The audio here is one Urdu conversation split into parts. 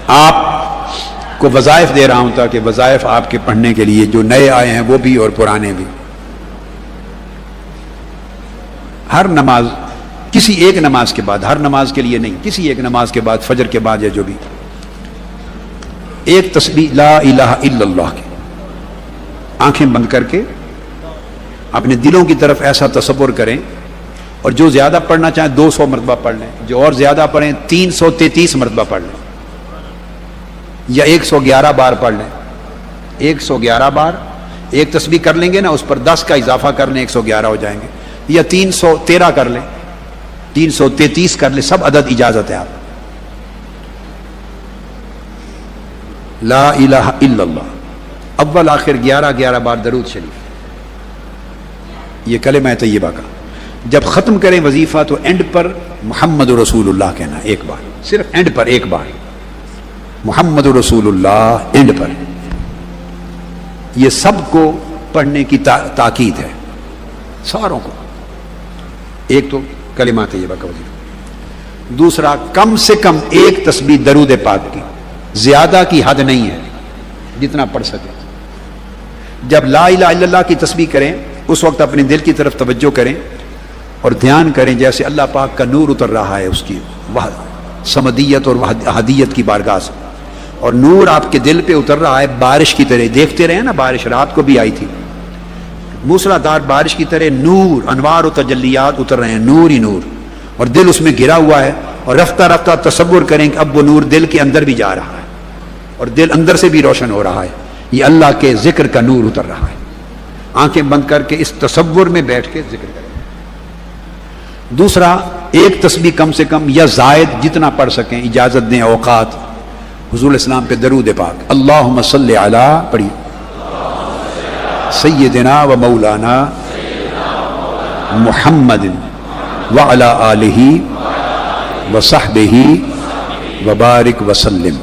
آپ کو وظائف دے رہا ہوں تاکہ وظائف آپ کے پڑھنے کے لیے جو نئے آئے ہیں وہ بھی اور پرانے بھی. ہر نماز کسی ایک نماز کے بعد، ہر نماز کے لیے نہیں، کسی ایک نماز کے بعد، فجر کے بعد یا جو بھی، ایک تسبیح لا الہ الا اللہ کی آنکھیں بند کر کے اپنے دلوں کی طرف ایسا تصور کریں، اور جو زیادہ پڑھنا چاہیں 200 مرتبہ پڑھ لیں، جو اور زیادہ پڑھیں 333 مرتبہ پڑھ لیں، یا 111 بار پڑھ لیں. 111 بار ایک تسبیح کر لیں گے نا، اس پر 10 کا اضافہ کر لیں 111 ہو جائیں گے، یا 313 کر لیں، 333 کر لیں، سب عدد اجازت ہے. آپ لا الہ الا اللہ اول آخر 11 بار درود شریف، یہ کلمہ طیبہ کا. جب ختم کریں وظیفہ تو اینڈ پر محمد رسول اللہ کہنا، ایک بار، صرف اینڈ پر ایک بار محمد رسول اللہ اینڈ پر. یہ سب کو پڑھنے کی تاکید ہے، ساروں کو. ایک تو کلمہ طیبہ کا وظیفہ، دوسرا کم سے کم ایک تسبیح درود پاک کی، زیادہ کی حد نہیں ہے، جتنا پڑھ سکے. جب لا الہ الا اللہ کی تسبیح کریں اس وقت اپنے دل کی طرف توجہ کریں اور دھیان کریں جیسے اللہ پاک کا نور اتر رہا ہے اس کی سمدیت اور احدیت کی بارگاہ سے، اور نور آپ کے دل پہ اتر رہا ہے بارش کی طرح. دیکھتے رہے نا، بارش رات کو بھی آئی تھی، موسلا دھار بارش کی طرح نور، انوار و تجلیات اتر رہے ہیں، نور ہی نور، اور دل اس میں گرا ہوا ہے. اور رفتہ رفتہ تصور کریں کہ اب وہ نور دل کے اندر بھی جا رہا ہے اور دل اندر سے بھی روشن ہو رہا ہے. یہ اللہ کے ذکر کا نور اتر رہا ہے. آنکھیں بند کر کے اس تصور میں بیٹھ کے ذکر کریں. دوسرا، ایک تسبیح کم سے کم یا زائد جتنا پڑھ سکیں اجازت دیں. اوقات حضور اسلام پہ درود پاک، اللہم صلی علی پڑھی سیدنا و مولانا محمد وعلی آلہ وصحبہ وبارک وسلم،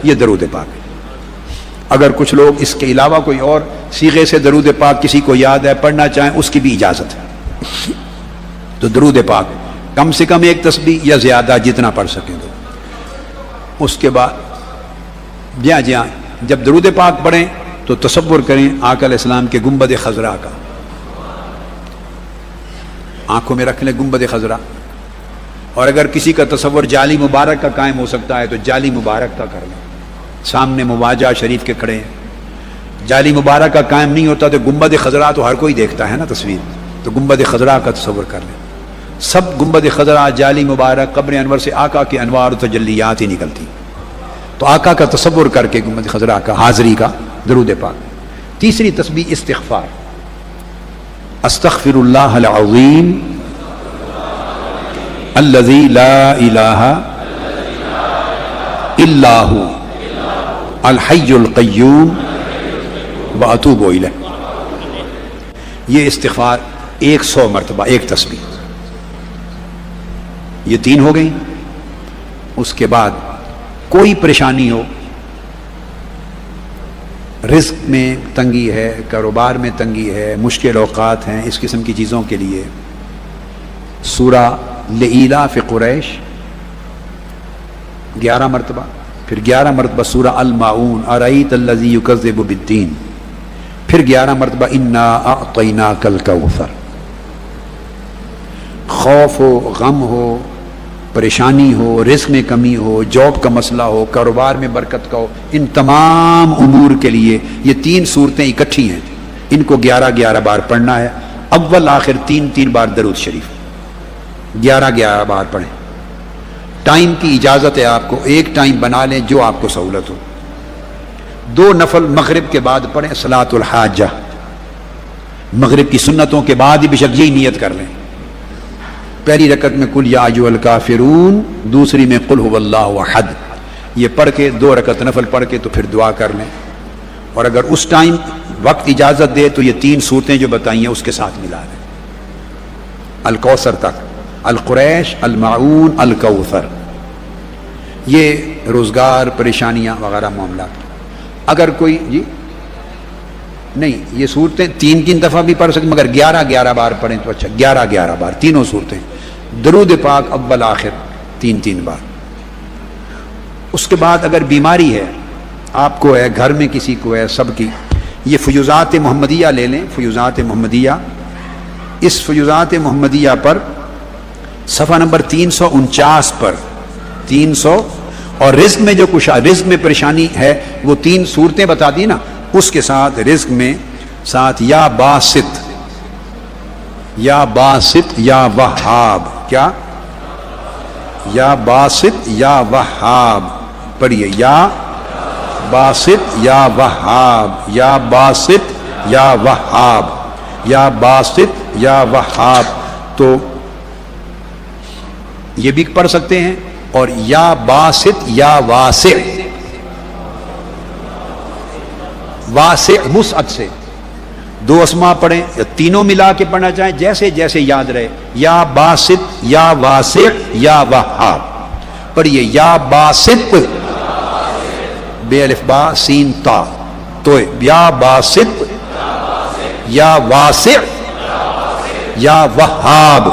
یہ درود پاک ہے. اگر کچھ لوگ اس کے علاوہ کوئی اور صیغے سے درود پاک کسی کو یاد ہے پڑھنا چاہیں اس کی بھی اجازت ہے. تو درود پاک کم سے کم ایک تسبیح یا زیادہ جتنا پڑھ سکیں. تو اس کے بعد جب درود پاک پڑھیں تو تصور کریں آقا علیہ السلام کے گنبد خضرا کا، آنکھوں میں رکھ لیں گنبد خضرا. اور اگر کسی کا تصور جالی مبارک کا قائم ہو سکتا ہے تو جالی مبارک کا کر لیں. سامنے مواجہ شریف کے کھڑے ہیں، جالی مبارک کا قائم نہیں ہوتا تو گنبد خضرا تو ہر کوئی دیکھتا ہے نا تصویر، تو گنبد خضرا کا تصور کر لیں. سب گنبد خضرا، جالی مبارک، قبر انور سے آقا کے انوار و تجلیات ہی نکلتی. تو آقا کا تصور کر کے گنبد خضرا کا حاضری کا درود پاک. تیسری تسبیح استغفار، استغفر اللہ العظیم الذی لا الہ الا ہو الحی القیوم واتوب الیہ. یہ استغفار 100 مرتبہ ایک تسبیح. یہ 3 ہو گئی. اس کے بعد کوئی پریشانی ہو، رزق میں تنگی ہے، کاروبار میں تنگی ہے، مشکل اوقات ہیں، اس قسم کی چیزوں کے لیے سورہ لإلاف قریش 11 مرتبہ، پھر 11 مرتبہ سورہ الماعون ارأیت الذی یکذب بالدین، پھر 11 مرتبہ انا اعطیناک الکوثر. خوف ہو، غم ہو، پریشانی ہو، رزق میں کمی ہو، جاب کا مسئلہ ہو، کاروبار میں برکت کا ہو، ان تمام امور کے لیے یہ 3 صورتیں اکٹھی ہیں. ان کو 11 بار پڑھنا ہے. اول آخر 3 بار درود شریف 11 بار پڑھیں. ٹائم کی اجازت ہے آپ کو، ایک ٹائم بنا لیں جو آپ کو سہولت ہو. 2 نفل مغرب کے بعد پڑھیں، صلاۃ الحاجہ، مغرب کی سنتوں کے بعد ہی بشک یہی نیت کر لیں. پہلی رکعت میں قل یا ایھا الکافرون، دوسری میں قل ھو اللہ احد. یہ پڑھ کے 2 رکعت نفل پڑھ کے تو پھر دعا کر لیں. اور اگر اس ٹائم وقت اجازت دے تو یہ 3 صورتیں جو بتائی ہیں اس کے ساتھ ملا لیں، الکوثر تک، القریش، الماعون، الکوثر. یہ روزگار، پریشانیاں وغیرہ معاملات. اگر کوئی نہیں، یہ صورتیں 3 دفعہ بھی پڑھ سکتے، مگر 11 بار پڑھیں تو اچھا. 11 بار تینوں صورتیں. درود پاک اول آخر 3 بار. اس کے بعد اگر بیماری ہے، آپ کو ہے، گھر میں کسی کو ہے، سب کی، یہ فیوزات محمدیہ لے لیں، فیوزات محمدیہ، اس فیوزات محمدیہ پر صفحہ نمبر 349 پر 300، اور رزق میں جو کچھ رزق میں پریشانی ہے وہ 3 صورتیں بتا دی نا، اس کے ساتھ رزق میں ساتھ یا باسط یا وہاب، کیا؟ یا باسط یا وہاب، پڑھیے، یا باسط یا وہاب، یا باسط یا وہاب، یا باسط یا وہاب، تو یہ بھی پڑھ سکتے ہیں، اور یا باسط یا واسع، واسع وسعت سے 2 اسماء پڑھیں، یا تینوں ملا کے پڑھنا چاہیں، جیسے جیسے یاد رہے، یا باسط یا واسع یا وہاب، پڑھیے، یا باسط بے الف با سین تا، تو یا باسط یا واسع یا وہاب،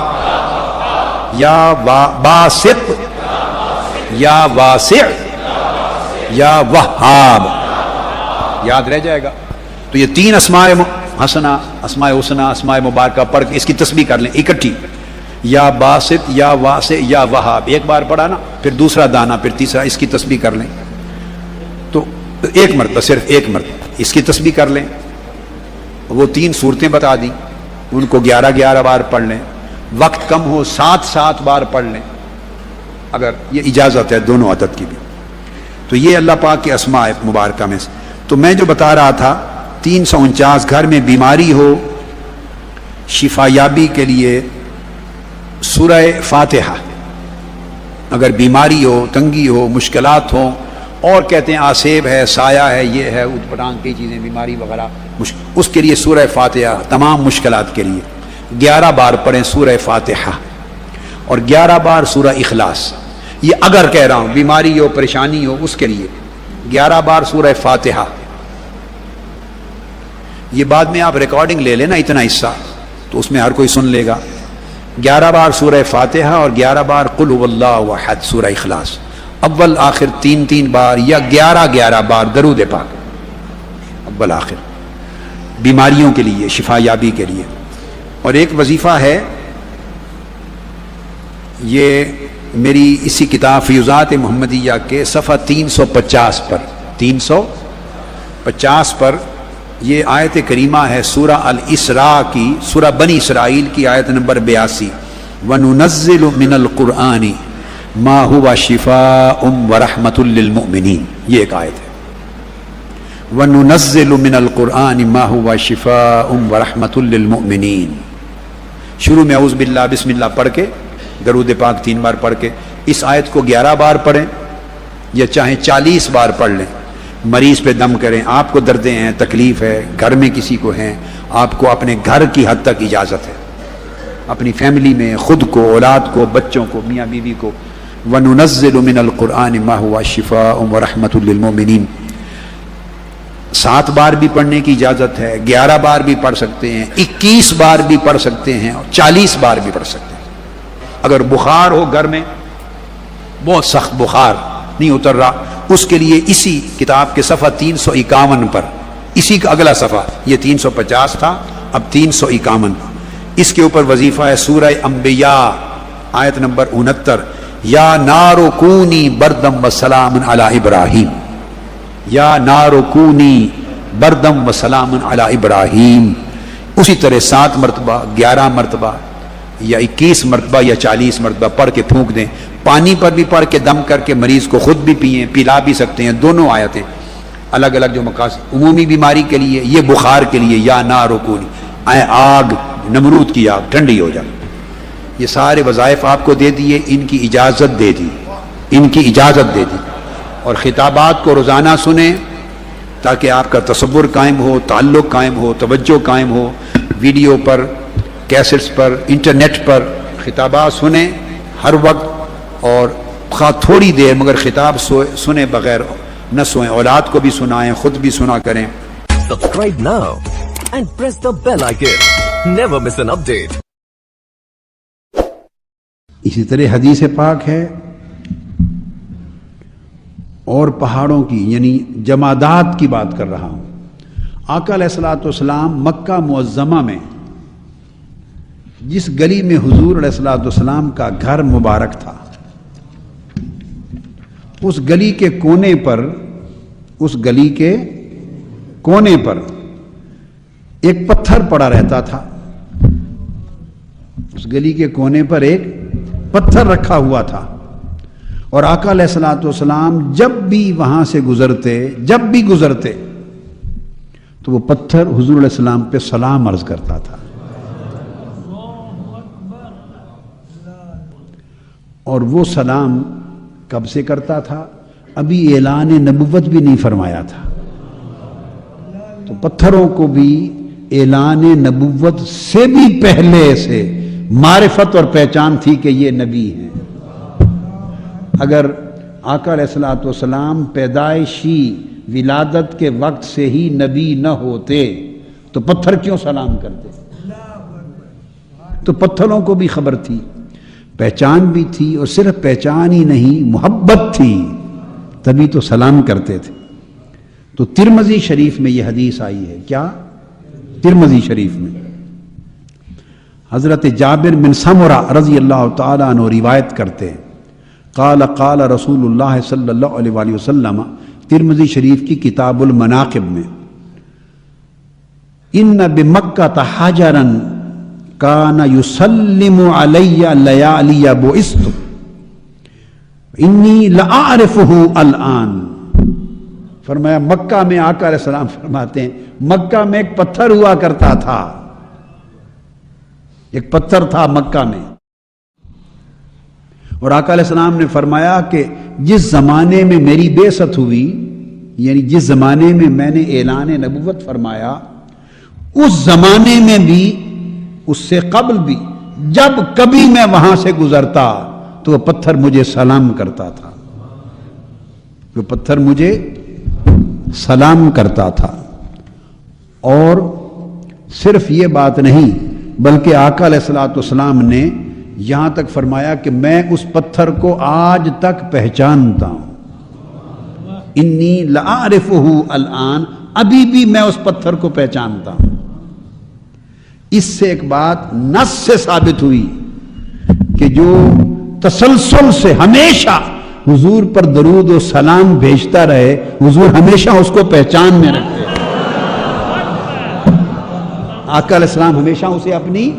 یا باسط یا واسع یا وہاب، یاد رہ جائے گا۔ تو یہ 3 اسماء حسنہ، اسماء حسنہ، اسماء مبارکہ پڑھ کے اس کی تسبیح کر لیں اکٹھی، یا باسط یا واسع یا وہاب، ایک بار پڑھا نا، پھر دوسرا دانہ، پھر تیسرا، اس کی تسبیح کر لیں، تو ایک مرتبہ، صرف ایک مرتبہ اس کی تسبیح کر لیں۔ وہ 3 صورتیں بتا دیں، ان کو 11 بار پڑھ لیں، وقت کم ہو 7 بار پڑھ لیں، اگر یہ اجازت ہے دونوں عدد کی بھی۔ تو یہ اللہ پاک کے اسماء مبارکہ میں سے۔ تو میں جو بتا رہا تھا 349، گھر میں بیماری ہو، شفا یابی کے لیے سورہ فاتحہ، اگر بیماری ہو، تنگی ہو، مشکلات ہوں، اور کہتے ہیں آسیب ہے، سایہ ہے، یہ ہے، اوٹ پٹانگ کی چیزیں، بیماری وغیرہ، اس کے لیے سورہ فاتحہ، تمام مشکلات کے لیے 11 بار پڑھیں سورہ فاتحہ، اور 11 بار سورہ اخلاص۔ یہ اگر کہہ رہا ہوں بیماری ہو، پریشانی ہو، اس کے لیے 11 بار سورہ فاتحہ۔ یہ بعد میں آپ ریکارڈنگ لے لینا اتنا حصہ، تو اس میں ہر کوئی سن لے گا۔ 11 بار سورہ فاتحہ اور 11 بار قل هو اللہ احد سورہ اخلاص، اول آخر 3 بار، یا 11 بار درود پاک، اول آخر، بیماریوں کے لیے، شفا یابی کے لیے۔ اور ایک وظیفہ ہے، یہ میری اسی کتاب فیوزات محمدیہ کے صفحہ 350 پر 350 پر یہ آیت کریمہ ہے سورہ الاسراء کی، سورہ بنی اسرائیل کی آیت نمبر 82، وَنُنَزِّلُ مِنَ الْقُرْآنِ مَا هُوَ شِفَاءٌ وَرَحْمَةٌ لِّلْمُؤْمِنِينَ، یہ ایک آیت ہے، وَنُنَزِّلُ مِنَ الْقُرْآنِ مَا هُوَ شِفَاءٌ وَرَحْمَةٌ لِّلْمُؤْمِنِينَ۔ شروع میں اعوذ باللہ بسم اللہ پڑھ کے، درود پاک 3 بار پڑھ کے، اس آیت کو 11 بار پڑھیں، یا چاہیں 40 بار پڑھ لیں، مریض پہ دم کریں، آپ کو دردیں ہیں، تکلیف ہے، گھر میں کسی کو ہیں، آپ کو اپنے گھر کی حد تک اجازت ہے، اپنی فیملی میں، خود کو، اولاد کو، بچوں کو، میاں بیوی کو۔ وَنُنَزِّلُ مِنَ الْقُرْآنِ مَا هُوَ شِفَاءٌ وَرَحْمَةٌ لِّلْمُؤْمِنِينَ، 7 بار بھی پڑھنے کی اجازت ہے، 11 بار بھی پڑھ سکتے ہیں، 21 بار بھی پڑھ سکتے ہیں، اور 40 بار بھی پڑھ سکتے ہیں۔ اگر بخار ہو گھر میں، بہت سخت بخار نہیں اتر رہا، اس کے لیے اسی کتاب کے صفحہ 351 پر، اسی کا اگلا صفحہ، یہ 350 تھا، اب 351، اس کے اوپر وظیفہ ہے سورہ انبیاء آیت نمبر 69، یا نار کونی بردم و سلام علی ابراہیم، یا نار کونی بردم و سلام علی ابراہیم، اسی طرح 7 مرتبہ، 11 مرتبہ، یا 21 مرتبہ، یا 40 مرتبہ پڑھ کے پھونک دیں۔ پانی پر بھی پڑھ کے دم کر کے مریض کو خود بھی پئیں، پلا بھی سکتے ہیں، دونوں آیتیں الگ الگ جو مقاصد، عمومی بیماری کے لیے، یہ بخار کے لیے، یا نار کونی، آگ، نمرود کی آگ ٹھنڈی ہو جائے۔ یہ سارے وظائف آپ کو دے دیے، ان کی اجازت دے دی، ان کی اجازت دے دی، اور خطابات کو روزانہ سنیں تاکہ آپ کا تصور قائم ہو، تعلق قائم ہو، توجہ قائم ہو، ویڈیو پر، کیسٹس پر، انٹرنیٹ پر خطابات سنیں ہر وقت، اور خواہ تھوڑی دیر مگر خطاب سنے بغیر نہ سوئیں، اولاد کو بھی سنائیں، خود بھی سنا کریں۔ Subscribe now and press the bell icon. Never miss an update. اسی طرح حدیث پاک ہے اور پہاڑوں کی یعنی جمادات کی بات کر رہا ہوں. آقا علیہ الصلوۃ والسلام مکہ معظمہ میں جس گلی میں حضور علیہ الصلوۃ والسلام کا گھر مبارک تھا، اس گلی کے کونے پر ایک پتھر پڑا رہتا تھا. اس گلی کے کونے پر ایک پتھر رکھا ہوا تھا، اور آقا علیہ الصلوۃ والسلام جب بھی وہاں سے گزرتے تو وہ پتھر حضور علیہ السلام پہ سلام عرض کرتا تھا. اور وہ سلام کب سے کرتا تھا؟ ابھی اعلان نبوت بھی نہیں فرمایا تھا. تو پتھروں کو بھی اعلان نبوت سے بھی پہلے سے معرفت اور پہچان تھی کہ یہ نبی ہیں. اگر آقا علیہ الصلوۃ والسلام پیدائشی ولادت کے وقت سے ہی نبی نہ ہوتے تو پتھر کیوں سلام کرتے؟ تو پتھروں کو بھی خبر تھی، پہچان بھی تھی، اور صرف پہچان ہی نہیں محبت تھی، تبھی تو سلام کرتے تھے. تو ترمذی شریف میں یہ حدیث آئی ہے. کیا؟ ترمذی شریف میں حضرت جابر بن سمرہ رضی اللہ تعالیٰ عنہ روایت کرتے ہیں، قال قال رسول اللہ صلی اللہ علیہ وآلہ وسلم، ترمذی شریف کی کتاب المناقب میں، ان بمکہ حجرا کان یسلم علی لیالی بعثت انی لاعرفہ الآن. فرمایا مکہ میں آقا علیہ السلام فرماتے ہیں مکہ میں ایک پتھر ہوا کرتا تھا، ایک پتھر تھا مکہ میں، اور آقا علیہ السلام نے فرمایا کہ جس زمانے میں میری بعثت ہوئی، یعنی جس زمانے میں میں نے اعلان نبوت فرمایا، اس زمانے میں بھی، اس سے قبل بھی، جب کبھی میں وہاں سے گزرتا تو وہ پتھر مجھے سلام کرتا تھا. وہ پتھر مجھے سلام کرتا تھا. اور صرف یہ بات نہیں بلکہ آقا علیہ الصلوۃ والسلام نے یہاں تک فرمایا کہ میں اس پتھر کو آج تک پہچانتا ہوں. انی لاعرفہ الآن، ابھی بھی میں اس پتھر کو پہچانتا ہوں. اس سے ایک بات نص سے ثابت ہوئی کہ جو تسلسل سے ہمیشہ حضور پر درود و سلام بھیجتا رہے، حضور ہمیشہ اس کو پہچان میں رکھتے. آقا علیہ السلام ہمیشہ اسے اپنی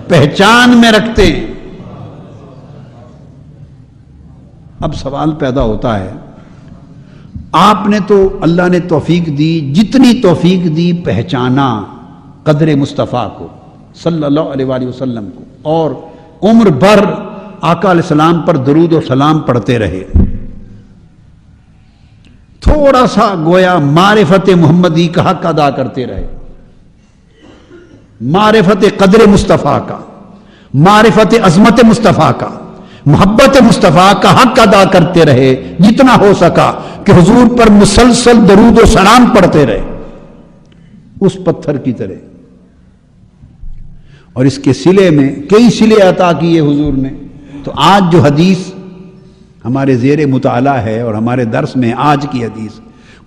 پہچان میں رکھتے ہیں. اب سوال پیدا ہوتا ہے، آپ نے تو اللہ نے توفیق دی، جتنی توفیق دی پہچانا قدر مصطفیٰ کو صلی اللہ علیہ وآلہ وسلم کو، اور عمر بھر آقا علیہ السلام پر درود و سلام پڑھتے رہے. تھوڑا سا گویا معرفت محمدی کا حق ادا کرتے رہے، معرفت قدر مصطفیٰ کا، معرفت عظمت مصطفیٰ کا، محبت مصطفیٰ کا حق ادا کرتے رہے جتنا ہو سکا، کہ حضور پر مسلسل درود و سلام پڑھتے رہے اس پتھر کی طرح. اور اس کے صلے میں کئی صلے عطا کیے حضور نے. تو آج جو حدیث ہمارے زیر مطالعہ ہے اور ہمارے درس میں آج کی حدیث،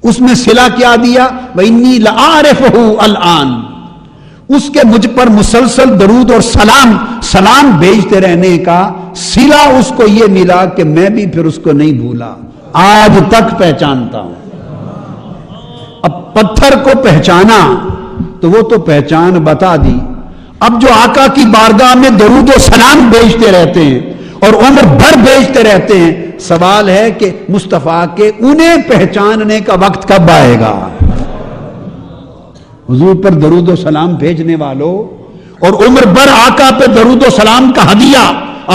اس میں صلہ کیا دیا؟ وَإِنِّي لَأَعْرِفُهُ الْآن. اس کے مجھ پر مسلسل درود اور سلام بھیجتے رہنے کا صلہ اس کو یہ ملا کہ میں بھی پھر اس کو نہیں بھولا، آج تک پہچانتا ہوں. اب پتھر کو پہچانا تو وہ تو پہچان بتا دی. اب جو آقا کی بارگاہ میں درود و سلام بھیجتے رہتے ہیں اور عمر بھر بھیجتے رہتے ہیں، سوال ہے کہ مصطفیٰ کے انہیں پہچاننے کا وقت کب آئے گا؟ حضور پر درود و سلام بھیجنے والوں اور عمر بھر آقا پہ درود و سلام کا ہدیہ،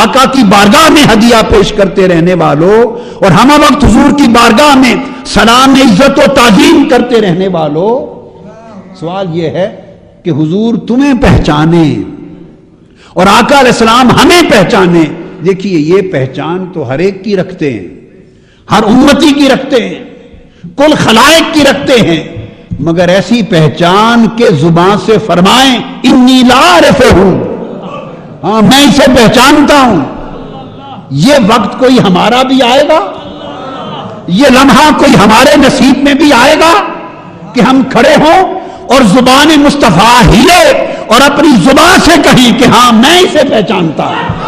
آقا کی بارگاہ میں ہدیہ پیش کرتے رہنے والوں، اور ہمہ وقت حضور کی بارگاہ میں سلام عزت و تعظیم کرتے رہنے والوں، سوال یہ ہے کہ حضور تمہیں پہچانے اور آقا علیہ السلام ہمیں پہچانے. دیکھیے یہ پہچان تو ہر ایک کی رکھتے ہیں، ہر امتی کی رکھتے ہیں، کل خلائق کی رکھتے ہیں، مگر ایسی پہچان کے زبان سے فرمائیں انی لاعرفہ، ہاں میں اسے پہچانتا ہوں. یہ وقت کوئی ہمارا بھی آئے گا، یہ لمحہ کوئی ہمارے نصیب میں بھی آئے گا کہ ہم کھڑے ہوں اور زبان مصطفیٰ ہلے اور اپنی زبان سے کہیں کہ ہاں میں اسے پہچانتا ہوں.